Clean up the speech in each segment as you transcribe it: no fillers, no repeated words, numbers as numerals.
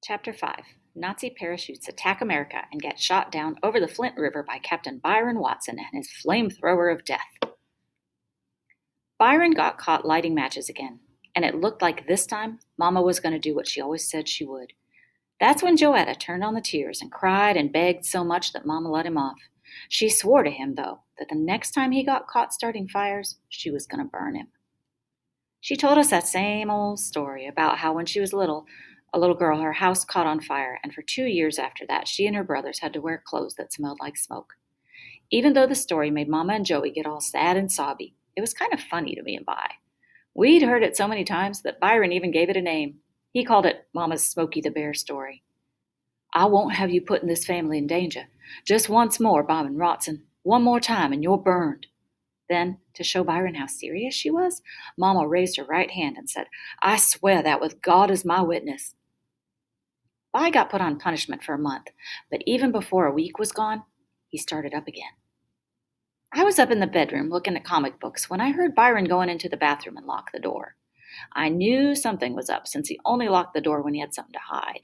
Chapter 5 Nazi parachutes attack America and get shot down over the Flint River by Captain Byron Watson and his flamethrower of death. Byron got caught lighting matches again, and it looked like this time Mama was going to do what she always said she would. That's when Joetta turned on the tears and cried and begged so much that Mama let him off. She swore to him, though, that the next time he got caught starting fires, she was going to burn him. She told us that same old story about how when she was a little girl, her house caught on fire, and for 2 years after that, she and her brothers had to wear clothes that smelled like smoke. Even though the story made Mama and Joey get all sad and sobby, it was kind of funny to me and Vi. We'd heard it so many times that Byron even gave it a name. He called it Mama's Smokey the Bear story. I won't have you putting this family in danger. Just once more, Byron Watson. One more time and you're burned. Then, to show Byron how serious she was, Mama raised her right hand and said, I swear that with God as my witness. Vi got put on punishment for a month, but even before a week was gone, he started up again. I was up in the bedroom looking at comic books when I heard Byron going into the bathroom and lock the door. I knew something was up since he only locked the door when he had something to hide.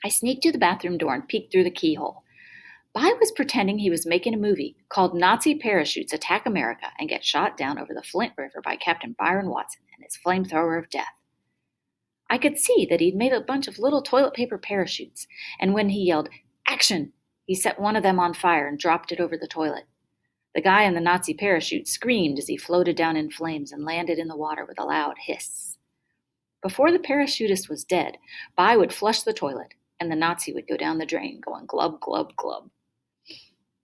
I sneaked to the bathroom door and peeked through the keyhole. Vi was pretending he was making a movie called Nazi Parachutes Attack America and Get Shot Down over the Flint River by Captain Byron Watson and his flamethrower of death. I could see that he'd made a bunch of little toilet paper parachutes, and when he yelled, Action! He set one of them on fire and dropped it over the toilet. The guy in the Nazi parachute screamed as he floated down in flames and landed in the water with a loud hiss. Before the parachutist was dead, Vi would flush the toilet, and the Nazi would go down the drain, going glub, glub, glub.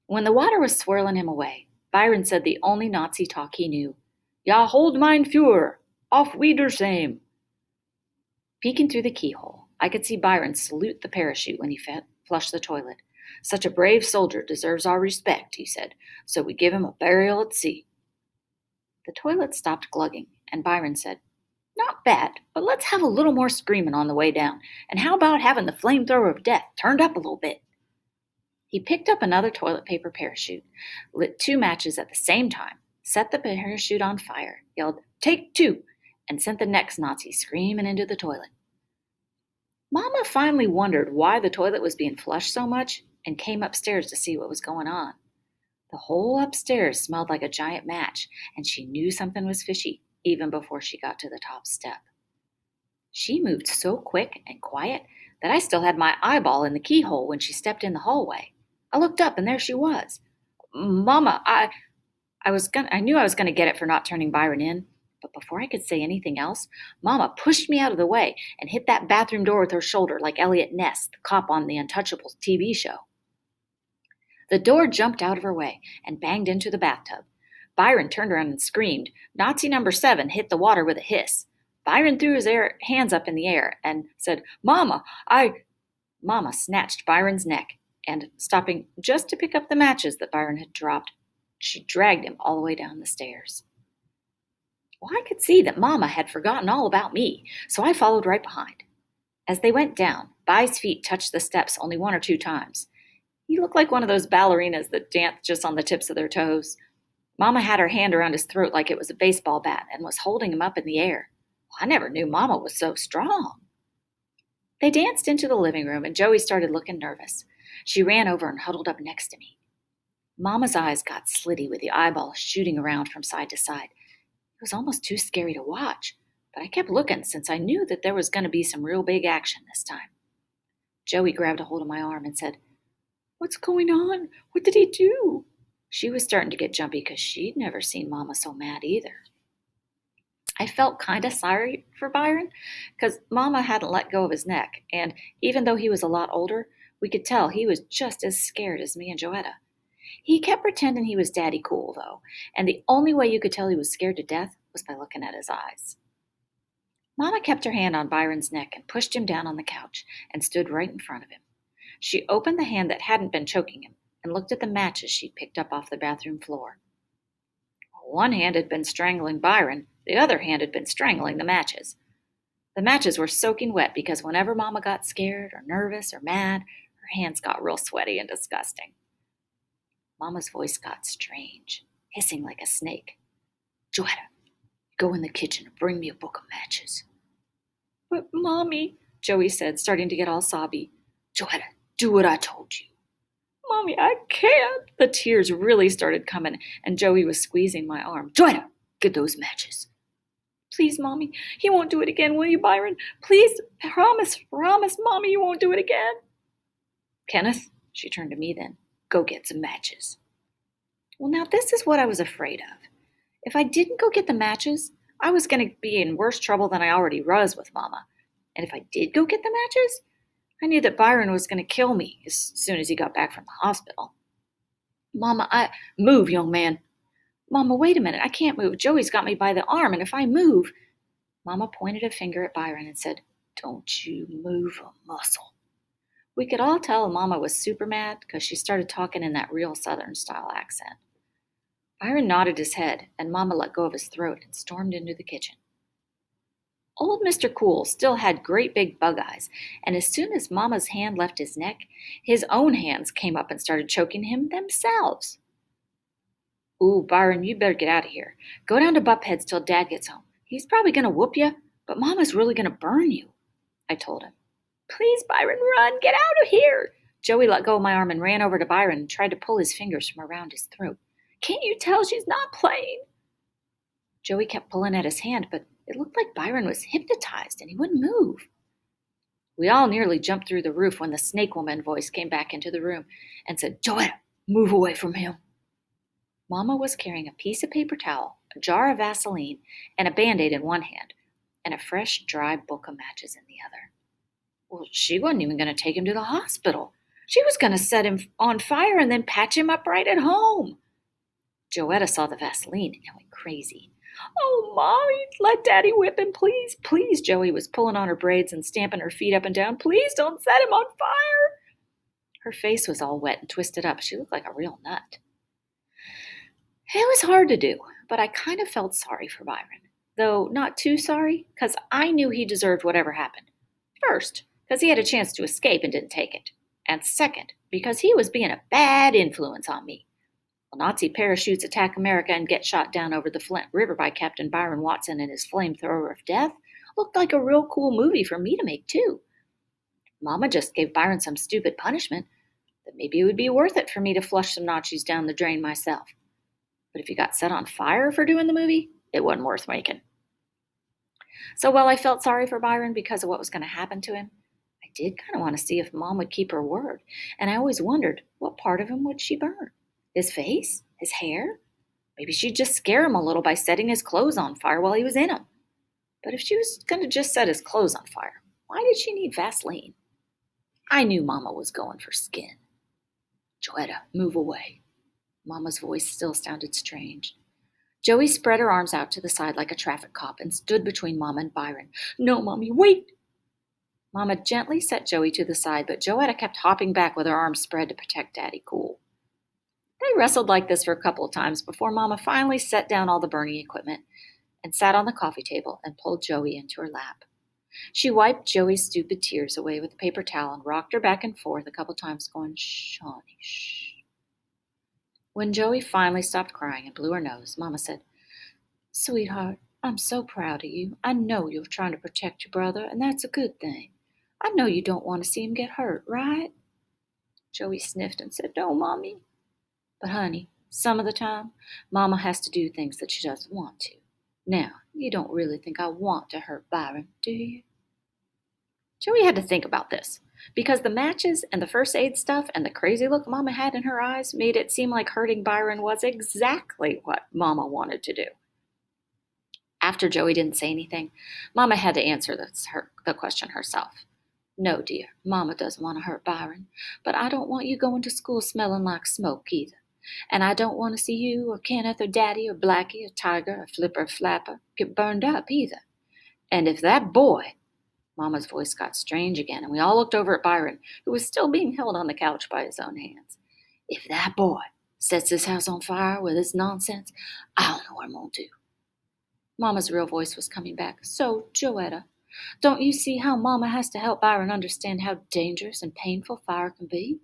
When the water was swirling him away, Byron said the only Nazi talk he knew, Ja hold mein Führer, auf Wiedersehen. Peeking through the keyhole, I could see Byron salute the parachute when he flushed the toilet. Such a brave soldier deserves our respect, he said, so we give him a burial at sea. The toilet stopped glugging, and Byron said, Not bad, but let's have a little more screaming on the way down, and how about having the flamethrower of death turned up a little bit? He picked up another toilet paper parachute, lit 2 matches at the same time, set the parachute on fire, yelled, Take 2, and sent the next Nazi screaming into the toilet. Mama finally wondered why the toilet was being flushed so much and came upstairs to see what was going on. The whole upstairs smelled like a giant match, and she knew something was fishy even before she got to the top step. She moved so quick and quiet that I still had my eyeball in the keyhole when she stepped in the hallway. I looked up and there she was. Mama, I knew I was going to get it for not turning Byron in, but before I could say anything else, Mama pushed me out of the way and hit that bathroom door with her shoulder like Elliot Ness, the cop on the Untouchables TV show. The door jumped out of her way and banged into the bathtub. Byron turned around and screamed. Nazi number 7 hit the water with a hiss. Byron threw his hands up in the air and said, Mama, Mama snatched Byron's neck, and stopping just to pick up the matches that Byron had dropped, she dragged him all the way down the stairs. Well, I could see that Mama had forgotten all about me, so I followed right behind. As they went down, Vi's feet touched the steps only 1 or 2 times. He looked like one of those ballerinas that dance just on the tips of their toes. Mama had her hand around his throat like it was a baseball bat and was holding him up in the air. I never knew Mama was so strong. They danced into the living room, and Joey started looking nervous. She ran over and huddled up next to me. Mama's eyes got slitty with the eyeballs shooting around from side to side. It was almost too scary to watch, but I kept looking since I knew that there was going to be some real big action this time. Joey grabbed a hold of my arm and said, What's going on? What did he do? She was starting to get jumpy because she'd never seen Mama so mad either. I felt kind of sorry for Byron because Mama hadn't let go of his neck, and even though he was a lot older, we could tell he was just as scared as me and Joetta. He kept pretending he was daddy cool, though, and the only way you could tell he was scared to death was by looking at his eyes. Mama kept her hand on Byron's neck and pushed him down on the couch and stood right in front of him. She opened the hand that hadn't been choking him and looked at the matches she'd picked up off the bathroom floor. One hand had been strangling Byron, the other hand had been strangling the matches. The matches were soaking wet because whenever Mama got scared or nervous or mad, her hands got real sweaty and disgusting. Mama's voice got strange, hissing like a snake. Joetta, go in the kitchen and bring me a book of matches. But, Mommy, Joey said, starting to get all sobby. Joetta, do what I told you. Mommy, I can't. The tears really started coming, and Joey was squeezing my arm. Joetta, get those matches. Please, Mommy, you won't do it again, will you, Byron? Please, promise, Mommy, you won't do it again. Kenneth, she turned to me then, go get some matches. Well, now this is what I was afraid of. If I didn't go get the matches, I was going to be in worse trouble than I already was with Mama. And if I did go get the matches, I knew that Byron was going to kill me as soon as he got back from the hospital. Mama, Move, young man. Mama, wait a minute, I can't move. Joey's got me by the arm, and if I move... Mama pointed a finger at Byron and said, don't you move a muscle. We could all tell Mama was super mad because she started talking in that real Southern-style accent. Byron nodded his head, and Mama let go of his throat and stormed into the kitchen. Old Mr. Cool still had great big bug eyes, and as soon as Mama's hand left his neck, his own hands came up and started choking him themselves. Ooh, Byron, you better get out of here. Go down to Buphead's till Dad gets home. He's probably going to whoop you, but Mama's really going to burn you, I told him. Please, Byron, run. Get out of here. Joey let go of my arm and ran over to Byron and tried to pull his fingers from around his throat. Can't you tell she's not playing? Joey kept pulling at his hand, but it looked like Byron was hypnotized and he wouldn't move. We all nearly jumped through the roof when the snake woman voice came back into the room and said, Joetta, move away from him. Mama was carrying a piece of paper towel, a jar of Vaseline, and a Band-Aid in one hand, and a fresh, dry book of matches in the other. Well, she wasn't even going to take him to the hospital. She was going to set him on fire and then patch him up right at home. Joetta saw the Vaseline and went crazy. Oh, Mommy, let Daddy whip him, please. Please, Joey was pulling on her braids and stamping her feet up and down. Please don't set him on fire. Her face was all wet and twisted up. She looked like a real nut. It was hard to do, but I kind of felt sorry for Byron, though not too sorry, because I knew he deserved whatever happened. First, because he had a chance to escape and didn't take it, and second, because he was being a bad influence on me. While Nazi parachutes attack America and get shot down over the Flint River by Captain Byron Watson and his flamethrower of death looked like a real cool movie for me to make, too. Mama just gave Byron some stupid punishment, that maybe it would be worth it for me to flush some Nazis down the drain myself. But if he got set on fire for doing the movie, it wasn't worth making. So while I felt sorry for Byron because of what was going to happen to him, I did kind of want to see if Mom would keep her word, and I always wondered, what part of him would she burn? His face? His hair? Maybe she'd just scare him a little by setting his clothes on fire while he was in them. But if she was going to just set his clothes on fire, why did she need Vaseline? I knew Mama was going for skin. Joetta, move away. Mama's voice still sounded strange. Joey spread her arms out to the side like a traffic cop and stood between Mama and Byron. No, Mommy, wait! Mama gently set Joey to the side, but Joetta kept hopping back with her arms spread to protect Daddy Cool. They wrestled like this for a couple of times before Mama finally set down all the burning equipment and sat on the coffee table and pulled Joey into her lap. She wiped Joey's stupid tears away with a paper towel and rocked her back and forth a couple times, going, Shawnee, shh. When Joey finally stopped crying and blew her nose, Mama said, Sweetheart, I'm so proud of you. I know you're trying to protect your brother, and that's a good thing. I know you don't want to see him get hurt, right? Joey sniffed and said, No, Mommy. But, honey, some of the time, Mama has to do things that she doesn't want to. Now, you don't really think I want to hurt Byron, do you? Joey had to think about this, because the matches and the first aid stuff and the crazy look Mama had in her eyes made it seem like hurting Byron was exactly what Mama wanted to do. After Joey didn't say anything, Mama had to answer the question herself. No, dear, Mama doesn't want to hurt Byron, but I don't want you going to school smelling like smoke either. And I don't want to see you or Kenneth or Daddy or Blackie or Tiger or Flipper or Flapper get burned up either. And if that boy... Mama's voice got strange again, and we all looked over at Byron, who was still being held on the couch by his own hands. If that boy sets this house on fire with his nonsense, I don't know what I'm going to do. Mama's real voice was coming back. So, Joetta, don't you see how Mama has to help Byron understand how dangerous and painful fire can be?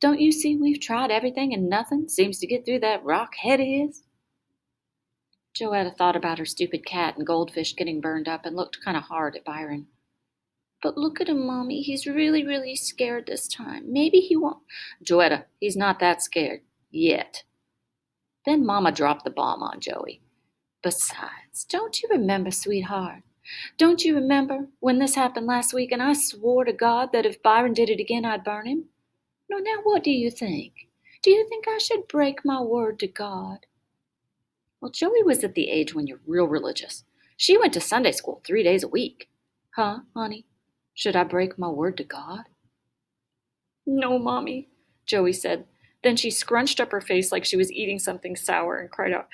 Don't you see we've tried everything and nothing seems to get through that rock head of his? Joetta thought about her stupid cat and goldfish getting burned up and looked kind of hard at Byron. But look at him, Mommy. He's really, really scared this time. Maybe he won't. Joetta, he's not that scared. Yet. Then Mama dropped the bomb on Joey. Besides, don't you remember, sweetheart? Don't you remember when this happened last week and I swore to God that if Byron did it again, I'd burn him? No, now what do you think? Do you think I should break my word to God? Well, Joey was at the age when you're real religious. She went to Sunday school 3 days a week. Huh, honey? Should I break my word to God? No, Mommy, Joey said. Then she scrunched up her face like she was eating something sour and cried out,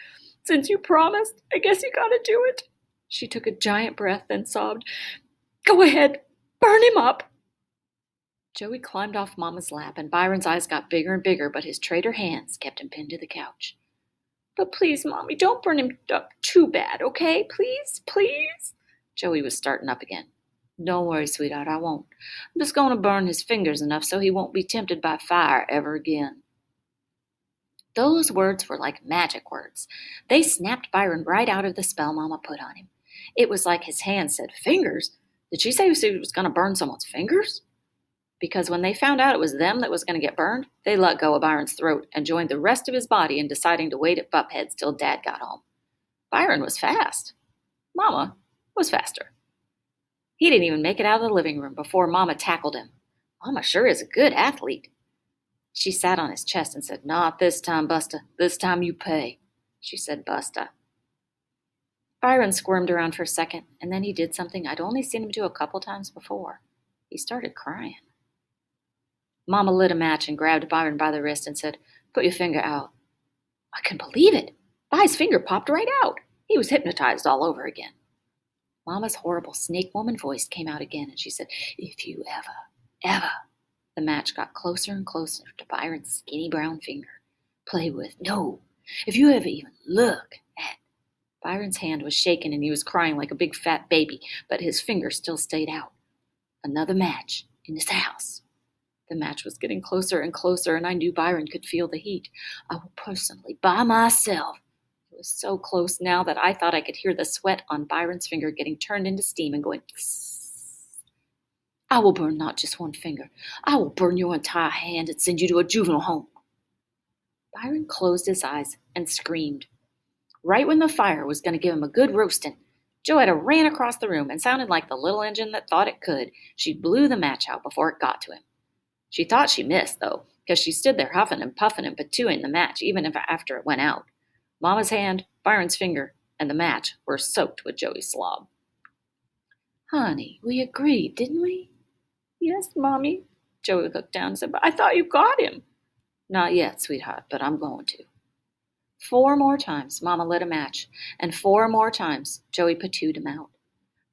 Since you promised, I guess you gotta do it. She took a giant breath, then sobbed, Go ahead, burn him up. Joey climbed off Mama's lap, and Byron's eyes got bigger and bigger, but his traitor hands kept him pinned to the couch. But please, Mommy, don't burn him up too bad, okay? Please, please? Joey was starting up again. Don't worry, sweetheart, I won't. I'm just going to burn his fingers enough so he won't be tempted by fire ever again. Those words were like magic words. They snapped Byron right out of the spell Mama put on him. It was like his hands said, Fingers? Did she say he was going to burn someone's fingers? Because when they found out it was them that was going to get burned, they let go of Byron's throat and joined the rest of his body in deciding to wait at Bupheads till Dad got home. Byron was fast. Mama was faster. He didn't even make it out of the living room before Mama tackled him. Mama sure is a good athlete. She sat on his chest and said, Not this time, Busta. This time you pay. She said, Busta. Byron squirmed around for a second, and then he did something I'd only seen him do a couple times before. He started crying. Mama lit a match and grabbed Byron by the wrist and said, Put your finger out. I couldn't believe it. By's finger popped right out. He was hypnotized all over again. Mama's horrible snake woman voice came out again, and she said, If you ever. The match got closer and closer to Byron's skinny brown finger. Play with. No. If you ever even look at. Byron's hand was shaking and he was crying like a big fat baby, but his finger still stayed out. Another match in this house. The match was getting closer and closer, and I knew Byron could feel the heat. I will personally, by myself. It was so close now that I thought I could hear the sweat on Byron's finger getting turned into steam and going psss. I will burn not just one finger. I will burn your entire hand and send you to a juvenile home. Byron closed his eyes and screamed. Right when the fire was going to give him a good roasting, Joetta ran across the room and sounded like the little engine that thought it could. She blew the match out before it got to him. She thought she missed, though, because she stood there huffing and puffing and patooing the match even after it went out. Mama's hand, Byron's finger, and the match were soaked with Joey's slob. Honey, we agreed, didn't we? Yes, Mommy. Joey looked down and said, But I thought you got him. Not yet, sweetheart, but I'm going to. 4 more times Mama lit a match, and 4 more times Joey patooed him out.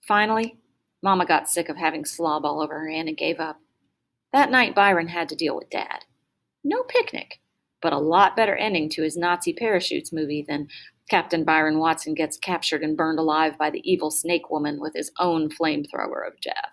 Finally, Mama got sick of having slob all over her hand and gave up. That night Byron had to deal with Dad. No picnic, but a lot better ending to his Nazi parachutes movie than Captain Byron Watson gets captured and burned alive by the evil snake woman with his own flamethrower of death.